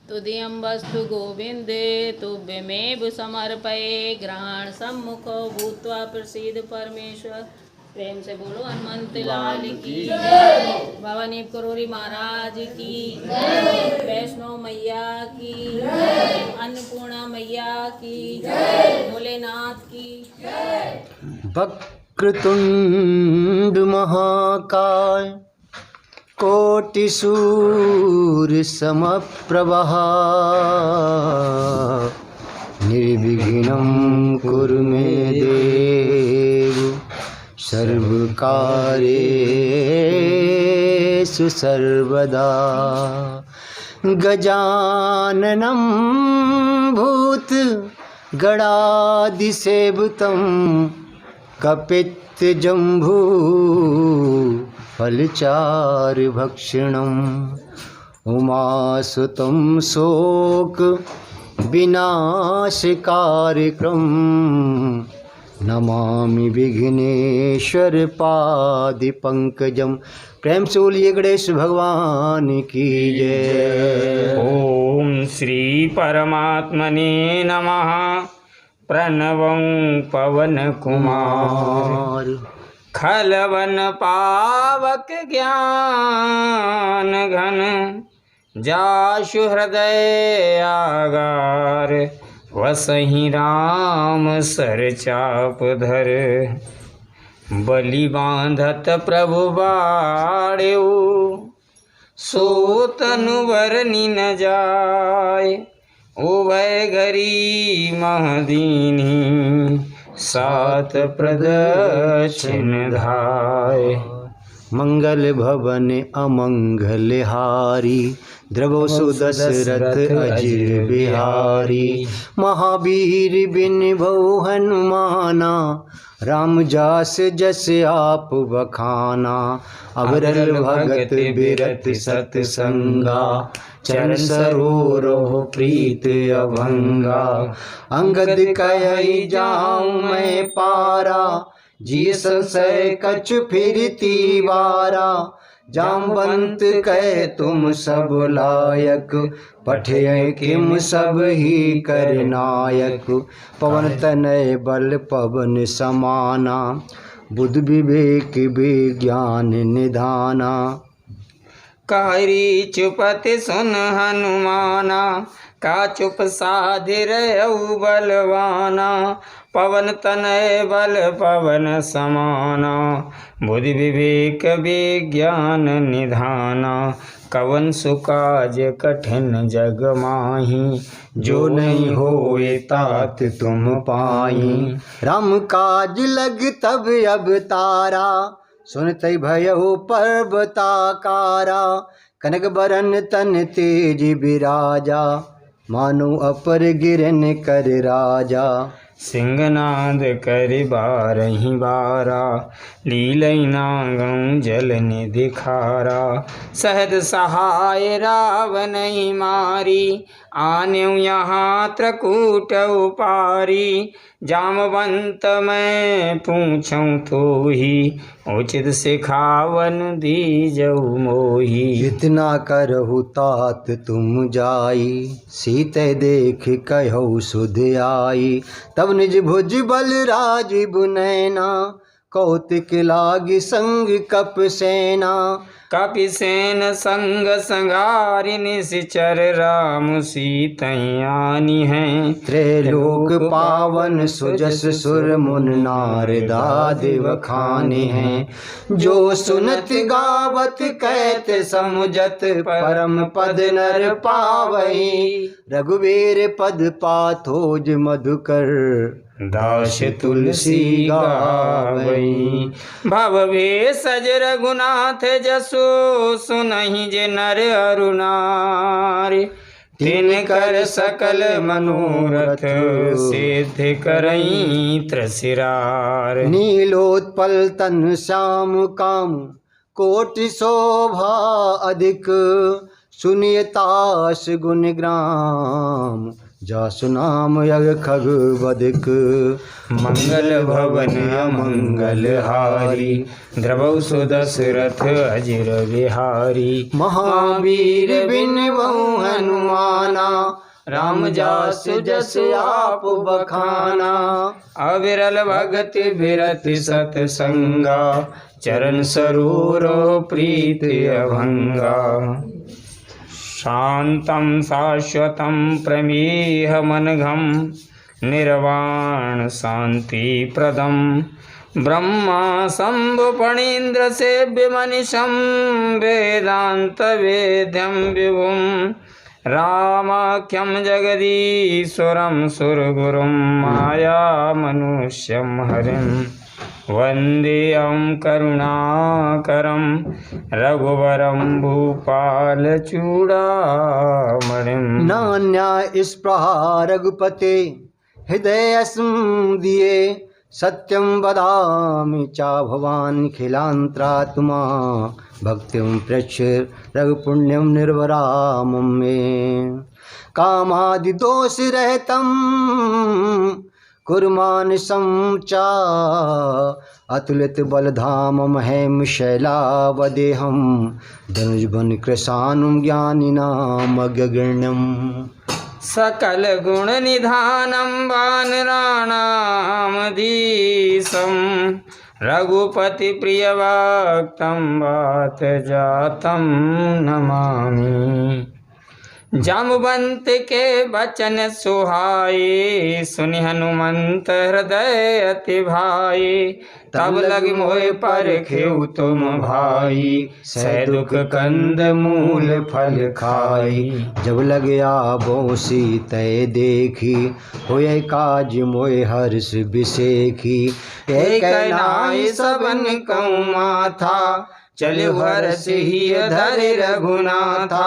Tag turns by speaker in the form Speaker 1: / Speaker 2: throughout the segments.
Speaker 1: तुदीयं वस्तु गोविंदे तुभ्यमेव समर्पये। ग्रहण सम्मुखो भूत्वा प्रसीद परमेश्वर। प्रेम से बोलो हनुमंत लाल की जय। भवानी करोरी महाराज की जय। वैष्णो मैया की जय। अन्नपूर्णा मैया की जय। भोलेनाथ की जय।
Speaker 2: वक्रतुंड महाकाय कोटि सूर्य समप्रभः निर्विघ्नं कुरु मे देव सर्वकार्येषु सर्वदा। गजाननं भूत गणाधिसेवितं कपित्थजम्बू फलचारुभक्षणम् उमासुतं शोक विनाशकारकम् नमामि विघ्नेश्वर पादपंकजम। प्रेम से बोलिए गणेश भगवान की जय।
Speaker 3: ओम श्री परमात्मने नमः। प्रणवं पवन कुमार खलवन पावक ज्ञान घन जाशु हृदय आगार वसहि राम सर चाप धर बलि बांधत प्रभु बाड़ेऊ सो तनुवर न जाय उभय घरी महदीनी सात प्रदक्षिण धाय।
Speaker 2: मंगल भवन अमंगल हारी द्रवो सुदशरथ अजिर बिहारी। महावीर बिन भौ हनुमाना राम जास जस आप बखाना। अवरल भगत बिरत सतसंगा चरण सरोवरो प्रीत अभंगा। अंगद कहि जाऊं मैं पारा जिय संशय कछु फिरती वारा। जामवंत कह तुम सब लायक पठय किम सब ही कर नायक। पवन तनय बल पवन समाना बुद्धि विवेक विज्ञान निधाना।
Speaker 3: कारी चुपति सुन हनुमाना का चुप साधिर बलवाना। पवन तनय बल पवन समाना बुद्धि विवेक विज्ञान निधाना। कवन सुकाज कठिन जग माही जो नहीं होए तात तुम पाई।
Speaker 2: राम काज लग तब अब तारा सुनते भयउ पर्वताकारा। कनक बरन तन तेज बिराजा मानो अपर गिरन कर राजा।
Speaker 3: सिंहनाद कर बारही बारा लीलई नागं जल निधि खारा। सहद सहाय रावण मारी आन्यु यहाँ त्रकूट उपारी। जामवंत मैं पूछूं तो ही उचित सिखावन दीजऊ मोही।
Speaker 2: इतना करहु तात तुम जाई सीते देख कहु सुध आई। तब निज भुज बल राज बुनैना कौतिक लागी संग कप सेना।
Speaker 3: कपि सेन संग संगारि निश्चर राम सीतयानी हैं।
Speaker 2: त्रैलोक पावन सुजस सुर मुन नार दादेव खाने हैं। जो सुनत गावत कहत समुझत परम पद नर पावई। रघुवीर पद पाथोज मधुकर
Speaker 3: दास तुलसी गावई। भव भेषज रघुनाथ जसो सुनहि जे नर अरु नारी। तिन कर सकल मनोरथ सिद्ध करई त्रसिरार।
Speaker 2: नीलोत्पल तन श्याम काम कोटि शोभा अधिक सुनिय तास गुण ग्राम जासु नाम यग खग बदिक
Speaker 3: मंगल भवन अमंगल हारी द्रवौ सुदशरथ अजिर बिहारी
Speaker 2: महावीर बिन बहु हनुमाना राम जासु जस आप बखाना
Speaker 3: अविरल भगति बिरति सतसंगा चरण सरोरो प्रीति अभंगा शांतं शाश्वतं प्रमेहमनघं निर्वाण शांति प्रदम ब्रह्मा शंभु फणीन्द्र सेव्यमनिशं वेदांत वेद्यं विभुं रामाख्यं जगदीश्वरं सुरगुरुं माया मनुष्यं हरिं वन्देऽहं करुणाकरं रघुवरं भूपालचूडामणिं
Speaker 2: नान्या स्पृहा रघुपते हृदय दिए सत्यं वदामि चा भवान् खिलांतरात्मा भक्तिं प्रच्छ रघुपुण्यं निर्वरामं मे कामादि दोष रहतं कुर्मानसं चा अतुलित बलधाम महेम शैलावदेहं धनुजबन कृशानुं ज्ञानिनामग्रगण्यम्
Speaker 3: सकल गुण निधानं वानराणामधीशं रघुपति प्रियभक्तं वात जातं नमामि जामवंत के बचन सुहाए सुनि हनुमंत हृदय अति भाई तब लग मोह पर खेऊ तुम भाई सह दुख कंद मूल फल खाई
Speaker 2: जब लग आबो सीतय देखी होय काज मोय हर्ष बिसेखी
Speaker 3: एक नाई सबन कहूँ माथा चल हर्ष ही धर रघुनाथा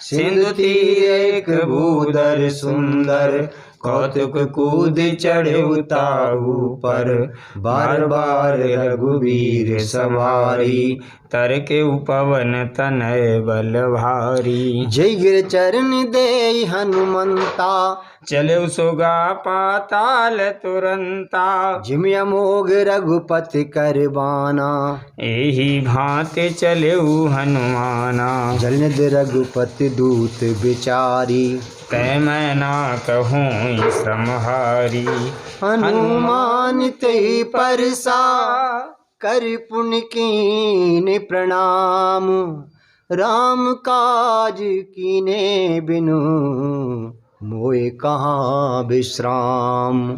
Speaker 3: सिंधु तीर एक भूधर सुंदर कौतुक कूद चढ़े उताऊ पर बार बार रघुवीर सवारी तर के उपवन तनय बल भारी
Speaker 2: जय गिर चरण दे हनुमंता
Speaker 3: चले सुगा पाताल तुरंता
Speaker 2: जिम अमोघ रघुपति करबाना
Speaker 3: एही भांति चले हनुमाना
Speaker 2: जलनिध रघुपति दूत बिचारी
Speaker 3: तै मैं ना कहूँ श्रमहारी
Speaker 2: हनुमान ते परसा कर पुण्य कीन प्रणाम राम काज कीने बिनु मोए कहाँ विश्राम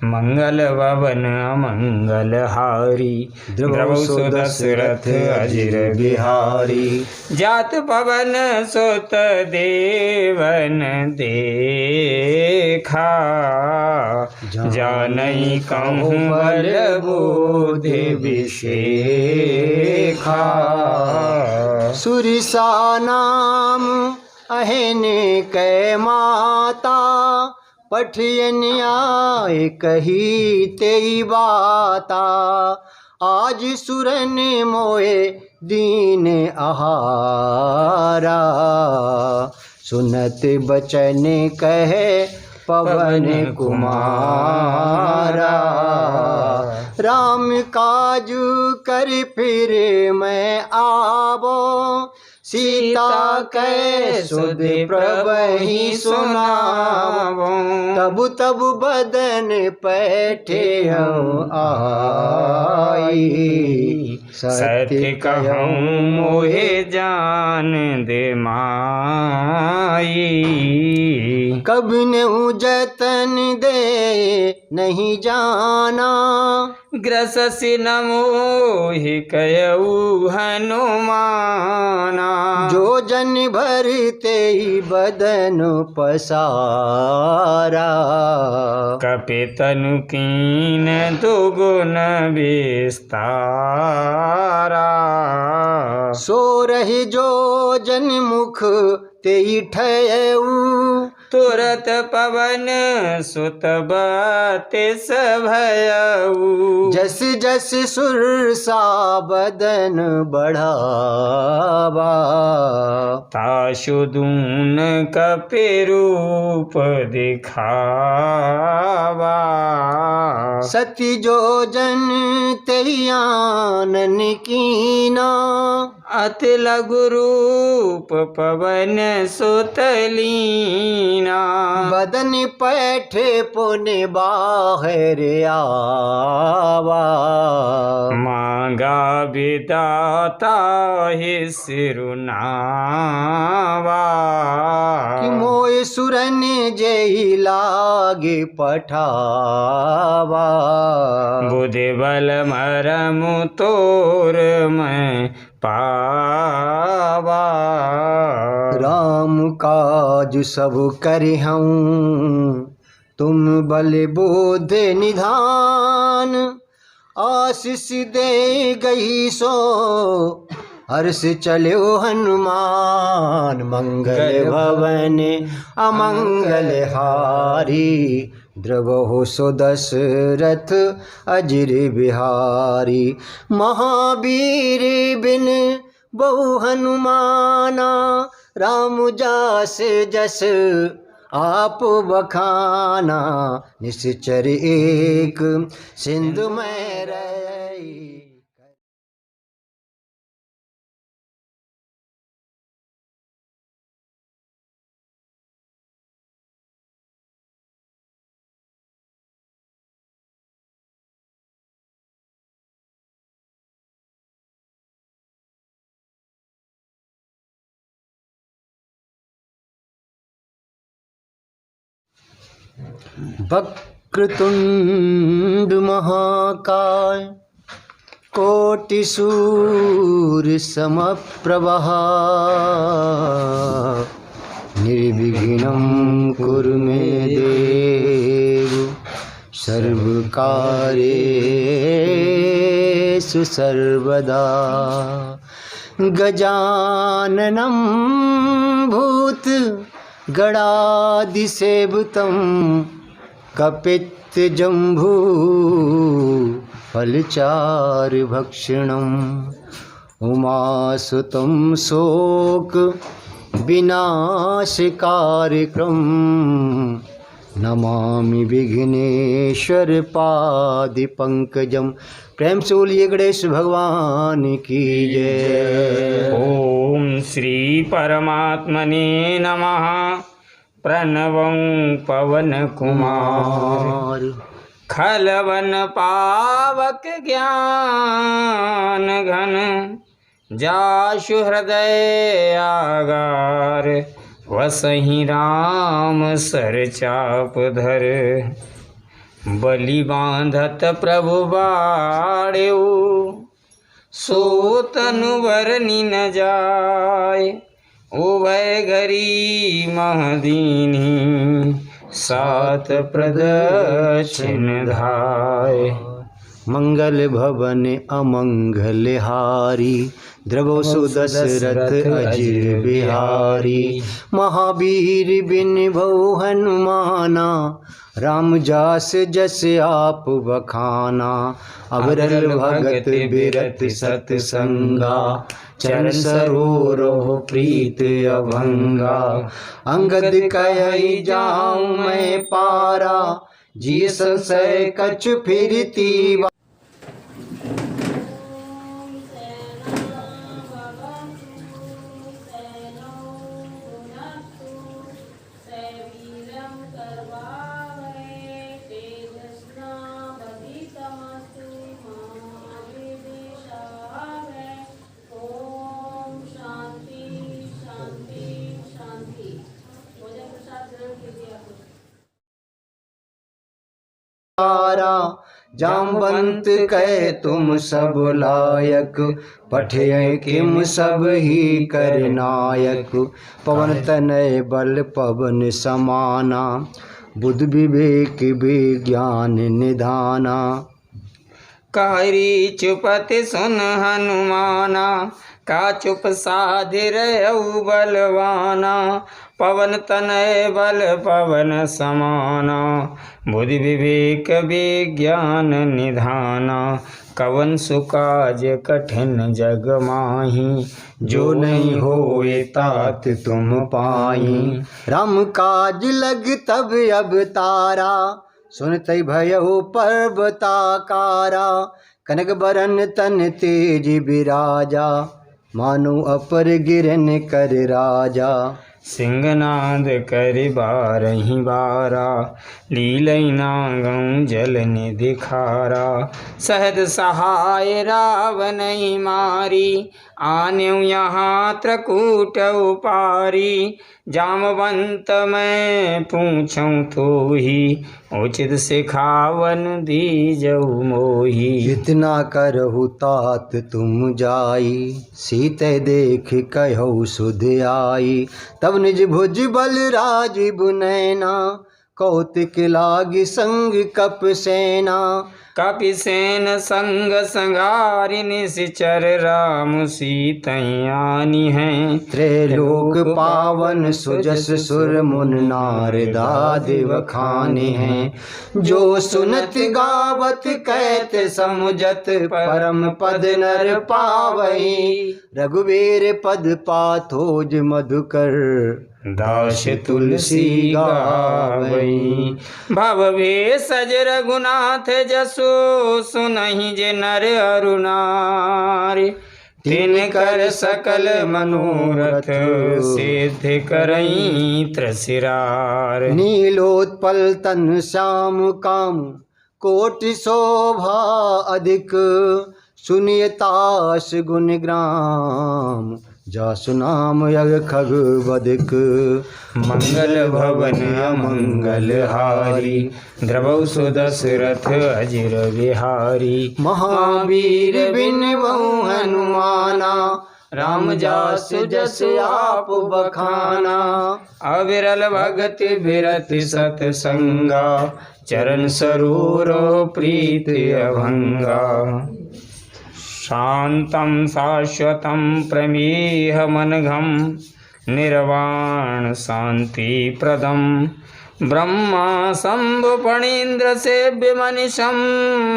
Speaker 3: मंगल भवन अमंगल हारी द्रवौ सुदशरथ अजिर बिहारी जात पवन सुत देवन देखा जानई कहूँ बल बोधि विशेखा
Speaker 2: सुरिसा नाम अहने कै माता पठियन आए कही तेई बाता आज सुरन मोए दीन आहारा सुनत बचन कहे पवन कुमारा राम काजू कर फिर मैं आवो सीता कै सुध प्रभहि सुनावो तब तब बदन पैठे आई
Speaker 3: सत्य कहूँ मोहे जान दे माई
Speaker 2: कब नेहु जतन दे नहीं जाना
Speaker 3: ग्रससि न मोहि कयऊ हनुमाना
Speaker 2: जो जन भरते ही बदन पसारा
Speaker 3: कपि तनु कीन दुगुन विस्तारा
Speaker 2: सो रही जो जन मुख ते ठयऊ
Speaker 3: तुरत पवन सुत बत्तीस भयऊ।
Speaker 2: जस जस सुरसा बदन बढ़ावा,
Speaker 3: ताशु दून कपि रूप दिखावा।
Speaker 2: सती जो जन तैयानन कीना,
Speaker 3: अति लघु रूप पवन सुत लीना।
Speaker 2: बदन पैठे पुनि बाहर आवा,
Speaker 3: मांगा विदाता ही सिरुनावा।
Speaker 2: कि मोय सुरन जय लागे पठावा,
Speaker 3: बुद्धि बल मरमु तोर मैं पावा।
Speaker 2: राम काज सब करिहऊँ, तुम बल बोध निधान। आशीष दे गई सो हर्ष चलो हनुमान, मंगल भवन अमंगल हारी। द्रवहु सो दशरथ अजिर बिहारी, महावीर बिन बहु हनुमाना। राम जास जस आप बखाना, निश्चर एक सिंधु में रही। वक्रतुंड महाकाय, कोटि सूर्य समप्रभा। निर्विघ्नं कुरु मे देव, सर्वकार्येषु सर्वदा। गजाननं भूत गणादिसेवितं, कपित्तजम्बू फलचारुभक्षणम्। उमासुतं शोक विनाशकारकम्, नमामि विघ्नेश्वर पादपंकजम्। प्रेम से बोलिए गणेश भगवान की जय।
Speaker 3: ओम श्री परमात्मने नमः। प्रणवं पवन कुमार, खलवन पावक ज्ञान घन। जाशु हृदय आगार, वसहि राम सर चाप धर। बलि बांधत प्रभु बाड़ेऊ, सो तनुवर न जाय। उभय घरी महदीनी, सात प्रदक्षिण धाय।
Speaker 2: मंगल भवन अमंगल हारी, द्रवो सु दशरथ अजिर बिहारी। महावीर बिन बहु हनुमाना, राम जास जस आप बखाना। अबरल भगत बिरत सतसंगा, चरण सरोरह प्रीत अभंगा। अंगद कहि जाऊं मैं पारा, जी संशय कछु फिरती। जामवंत कहे तुम सब लायक, पठे किम सब ही कर नायक। पवन तनय बल पवन समाना, बुद्धि विवेक विज्ञान निधाना।
Speaker 3: कारी चुपति सुन हनुमाना, का चुप साधिर बलवाना। पवन तनय बल पवन समाना, बुद्धि विवेक विज्ञान निधाना, कवन सुकाज कठिन जग माही,
Speaker 2: जो नहीं होए तात तुम पाई। राम काज लग तब अब तारा, सुनत भयो पर्वताकारा। कनक बरन तन तेज बिराजा, मानो अपर गिरन कर राजा।
Speaker 3: सिंहनाद कर बारही बारा, लीलई नागं जल निधि खारा। सहद सहाय रावण मारी, आन्यु यहाँ त्रकूट उपारी। जामवंत मैं पूछूं तो ही, उचित सिखावन दीजऊ मोही।
Speaker 2: जितना करहु तात तुम जाई, सीते देख कहु सुध आई। तब निज भुज बल राजीव नैना, कौतिक लागी संग कप सेना।
Speaker 3: कपिसेन संग संगारि निश्चर, राम सीतयानी हैं।
Speaker 2: त्रैलोक पावन सुजस सुर मुन नारदादि बखाने हैं। जो सुनत गावत कहत समुझत, परम पद नर पावई। रघुवीर पद पाथोज मधुकर, दास तुलसी गावई।
Speaker 3: भव भेषज रघुनाथ जसो, सुनहि जे नर अरु नारी। तिनकर सकल मनोरथ, सिद्ध करई त्रसिरार।
Speaker 2: नीलोत्पल तन श्याम काम, कोटि शोभा अधिक। सुनियतास गुण ग्राम, जासु नाम यग खग बदिक।
Speaker 3: मंगल भवन अमंगल हारी, द्रवौ सुदशरथ अजिर बिहारी।
Speaker 2: महावीर बिन बहु हनुमाना, राम जास जस आप बखाना।
Speaker 3: अविरल भगत बिरति सतसंगा, चरण सरोरो प्रीति अभंगा। शांतं शाश्वतं प्रमेहमनघं, निर्वाण शांति प्रदम। ब्रह्मा शंभु फणीन्द्र सेव्य मनिषं,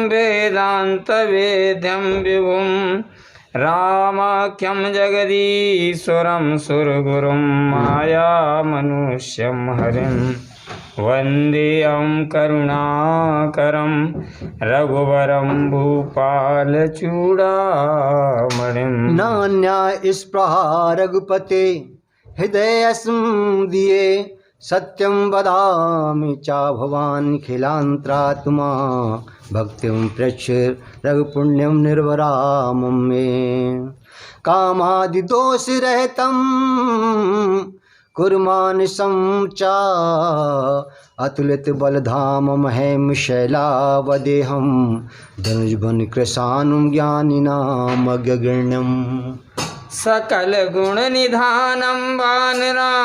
Speaker 3: वेदांत वेद्यं विभुं। रामाख्यं जगदीश्वरं सुरगुरुं, माया मनुष्यं हरिं। वन्देऽहं करुणाकरं, रघुवरं भूपाल चूड़ामणिं।
Speaker 2: नान्या स्पृहा रघुपते, हृदय दिए। सत्यं वदामि चा भवान् खिलांतरात्मा। भक्तिं प्रच्छ रघुपुण्यं निर्वरामं मे। कामादि दोष रहितं, कुर्मानसं चा। अतुलित बलधामं हेम शैलावदेहं, धनुजबन कृशानुं ज्ञानिनामग्रगण्यं।
Speaker 3: सकल गुण निधानं वानराणामधीशं,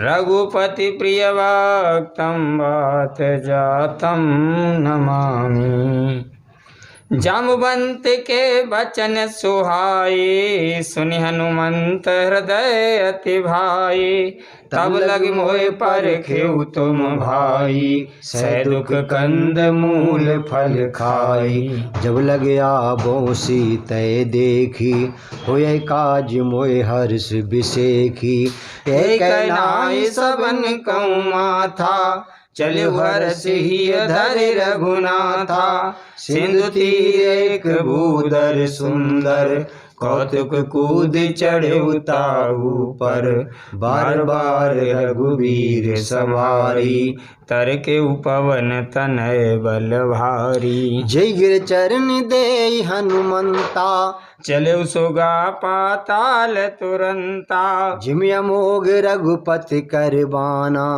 Speaker 3: रघुपति प्रिय भक्तं वात जातं नमामि। जामवंत के बचन सुहाए, सुनि हनुमंत हृदय अति भाई। तब लग मोहि परखेउ तुम भाई, सह दुख कंद मूल फल खाई।
Speaker 2: जब लग आबो सीतै देखी, होय काज मोय हर्ष बिसेखी।
Speaker 3: एक नाई सबन कहूँ माथा, चले हर्ष ही धरि रघुनाथा। सिंधु तीर एक भूधर सुंदर, कौतुक कूद चढ़े ताहू पर। बार बार रघुवीर सवारी, तर के उपवन तनय बल भारी।
Speaker 2: जय गिर चरण दे हनुमंता,
Speaker 3: चले सुगा पाताल तुरंता।
Speaker 2: जिम अमोघ रघुपति कर बाना,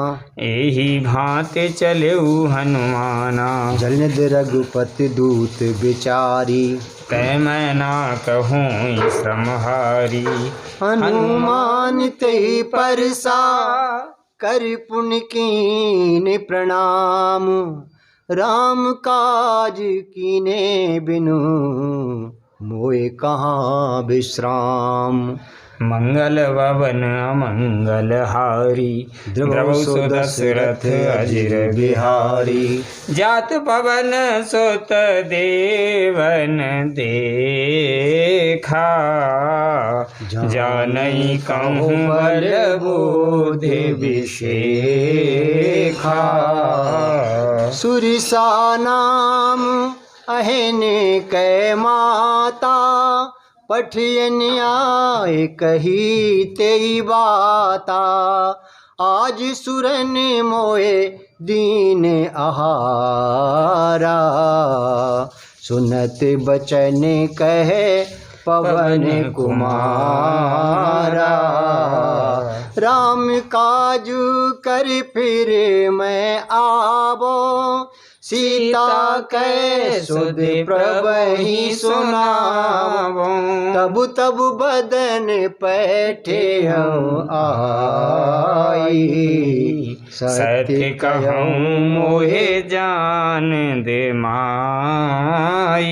Speaker 3: एही भांति चले हनुमाना।
Speaker 2: जलनिध रघुपति दूत विचारी,
Speaker 3: तै मैं ना कहूँ श्रमहारी।
Speaker 2: हनुमान ते परसा, कर पुण्य कीन प्रणाम। राम काज कीने बिनु, मोए कहाँ विश्राम।
Speaker 3: मंगल भवन अमंगल हारी द्रवौ सो दशरथ अजिर बिहारी जात पवन सुत देवन देखा जानई कहूँ बल बोधि विशेखा
Speaker 2: सुरसा नाम अहन कै माता पठियन आए कही तेई बाता आज सुरन मोए दीन आहारा सुनत बचन कहे पवन कुमारा राम काज कर फिर मैं आवो सीता कै सुध प्रभहि सुनावो तब तब बदन पैठे हम आई
Speaker 3: सत्य कहूँ मोहे जान दे माई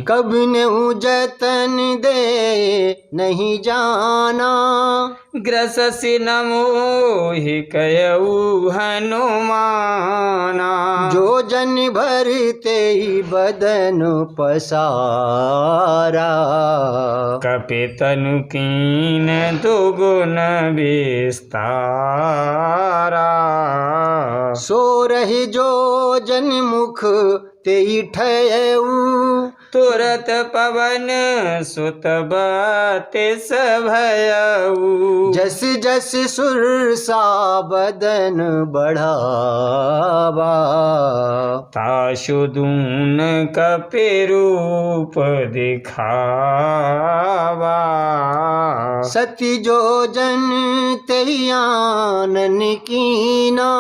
Speaker 2: कब न जतन दे नहीं जाना
Speaker 3: ग्रससि न मोहि कयऊ हनुमाना
Speaker 2: जो जन भरते ही बदन पसारा
Speaker 3: कपितनु कीन दुगुन विस्तारा
Speaker 2: सो रही जो जन मुख तेई ठयऊ
Speaker 3: तुरत पवन सुत बतिस भयऊ
Speaker 2: जस जस सुरसा बदन बढ़ावा
Speaker 3: ताशुदून कपि रूप दिखावा
Speaker 2: सती जो जन तेयानन कीना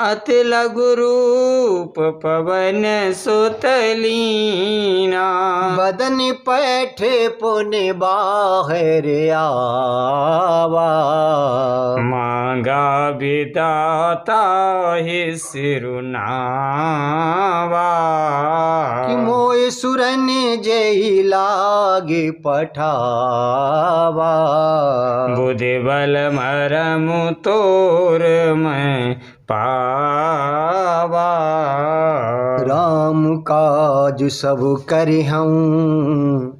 Speaker 3: अति लघु रूप पवन सुतलीना
Speaker 2: बदन पैठे पुन बाहर आवा
Speaker 3: मांगा विदाता ही सिरुनावा
Speaker 2: कि मोय सुरन जय लागे पठावा
Speaker 3: बुद्धि बल मरमु तोर मैं पावा
Speaker 2: राम काज सब करिहऊँ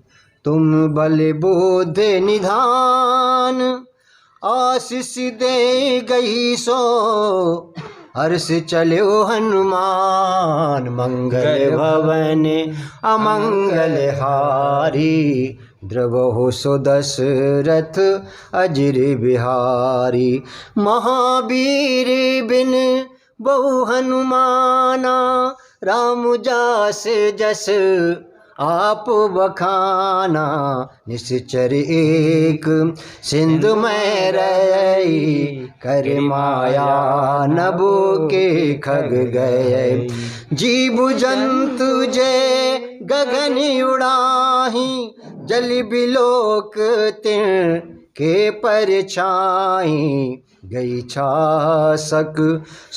Speaker 2: तुम बल बोध निधान आशीष दे गई सो हर्ष चलो हनुमान मंगल भवन अमंगल हारी द्रवहु सो दशरथ अजिर बिहारी महावीर बिन बहु हनुमाना राम जास जस आप बखाना निश्चर एक सिंधु में रही कर माया नभो के खग गए जीव जंतु जय गगन उड़ाही जल बिलोक तिन के परछाई गई छासक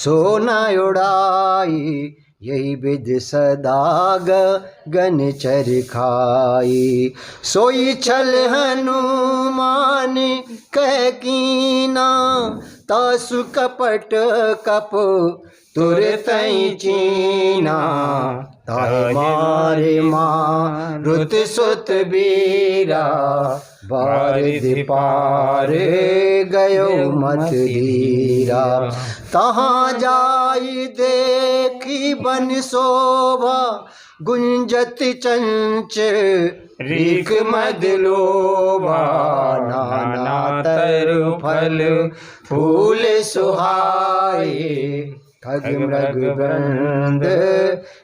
Speaker 2: सोना उड़ाई यही विध सदा गगन चरखाई सोई छल हनुमान कह कीना तासु कपट कप तुरत चीना ताहि मारे मारुत सुत बीरा बारिधि पार गयो मत धीरा तहाँ जाई देखी बन शोभा गुंजत चंच रीख मद लोभा नाना तरु फल फूल सुहाए खग मृग वृंद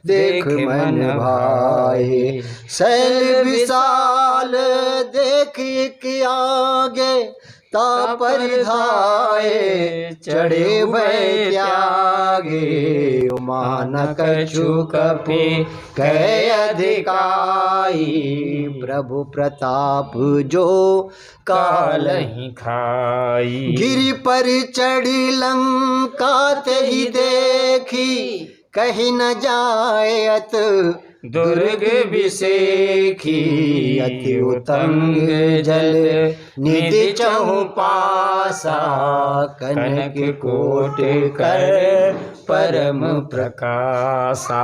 Speaker 2: देख मन भाए शैल विशाल देख के आगे तापर धाये चढ़े भय त्यागे मान कछु कपि कै अधिकाई प्रभु प्रताप जो कालहि
Speaker 3: खाई
Speaker 2: गिरि पर चढ़ी लंका ते ही देखी कहीं न जायत
Speaker 3: दुर्ग विषेखी
Speaker 2: अति उत्तंग जल निधि चहुपासा कनक कोट कर
Speaker 3: परम प्रकाशा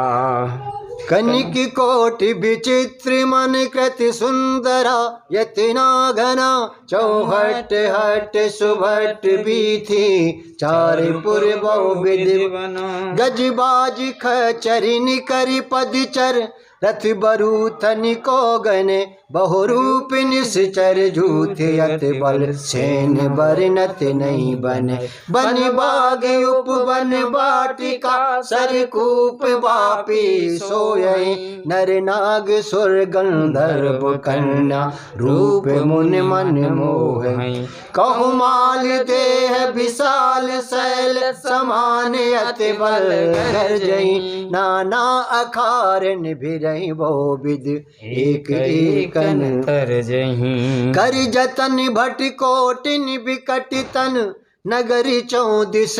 Speaker 2: कनिक कोटि विचित्र मन कृति सुंदरा यतना घना चौहट हट सुभट बीथी चारिपुर बहुविधि गजबाज खचरिन करि पदचर रथ बरूथन को गने बहुरूप निश्चर झूठ अत बल सेन बरनत नहीं बने बन बाग उपवन वाटिका सरकूप बापी सोये नर नाग सुर गंधर्व कन्या रूप मुन मन मोह कहुमाल देह विशाल शैल समान अत बल गर्जई नाना अखार निभिरई बहु विध एक एकन
Speaker 3: तरजहीं
Speaker 2: कर जतन भट कोटिन विकट तन नगरी चौदिस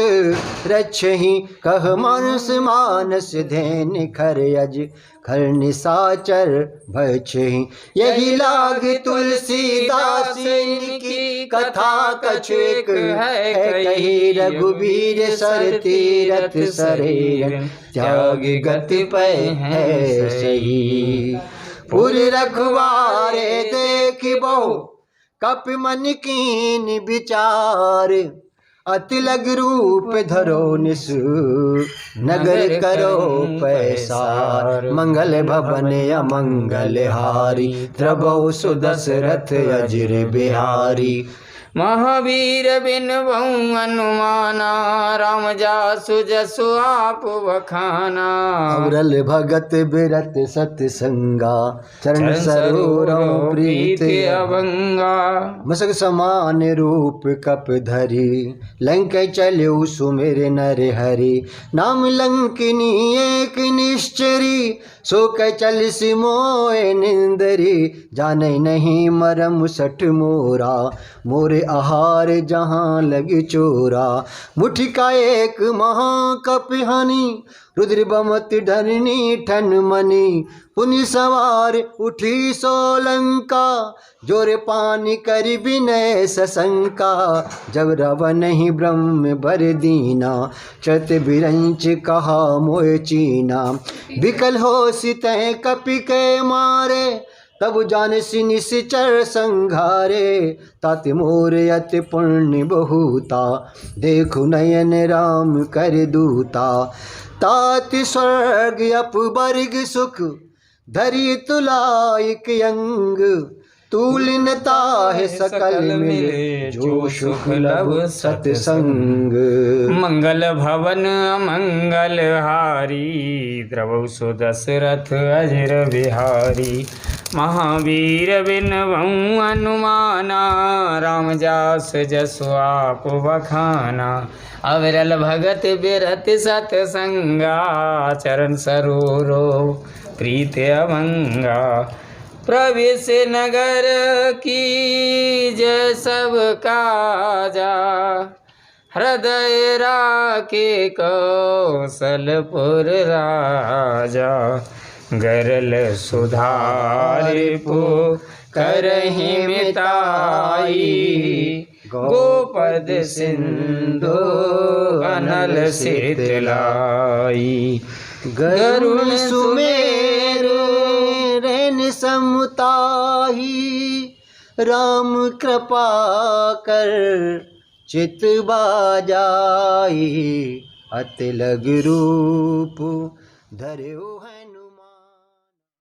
Speaker 2: रक्षहि कह मानस मानस धैन खर अज खर निसाचर भक्षहि यही लाग तुलसीदास की कथा कछ एक है कही रघुबीर सर तीरथ सरे त्याग गति पे है सही पुर रखवारे देख बहु कप मन कीन विचार अति लग रूप धरो निस नगर करो पैसार मंगल भवन अमंगल हारी द्रबौ सुदशरथ अजिर बिहारी
Speaker 3: महावीर बिन बहु अनुमाना राम जासु जसु आप बखाना
Speaker 2: अवरल भगत बिरत सत्संगा चरण सरोवरों प्रीत
Speaker 3: अभंगा
Speaker 2: मसक समान रूप कप धरी लंक चलु सुमिर नर हरि नाम लंकिनी एक निश्चरी सो चल सिमोए निंदरी जाने नहीं मरम सठ मोरा मोरे आहार जहाँ लगी चोरा मुठी का एक महाकप हनी रुद्र बमत धरनी ठन मनी पुनि सवार उठी सोलंका जोर पानी कर विनय सशंका जब रावण ही ब्रह्म बर दीना चत बिरंच कहा मोय चीना विकल हो सितह कपि के मारे तब जान निश्चर संघारे तात मोर अति पुण्य बहुता देखु नयन राम कर दूता तात स्वर्ग अपवर्ग सुख धरि तुलाइक अंग तूलिनता है सकल मिले जो सुख लब सत्संग
Speaker 3: मंगल भवन मंगल हारी द्रवौ सुदशरथ अजिर बिहारी महावीर बिन बहु अनुमाना राम जास जसु आप बखाना अविरल भगत बिरत सतसंगा चरण सरोरो प्रीत अभंगा प्रवेश नगर की जय सब काजा हृदय राके कौशलपुर राजा गरल सुधारिपु करहि मिताई गोपद सिंधु अनल शीतलाई
Speaker 2: गरुड़ सुमेरु रैन समुताही राम कृपा कर चित बाजाई अति लग रूप धर्यो है।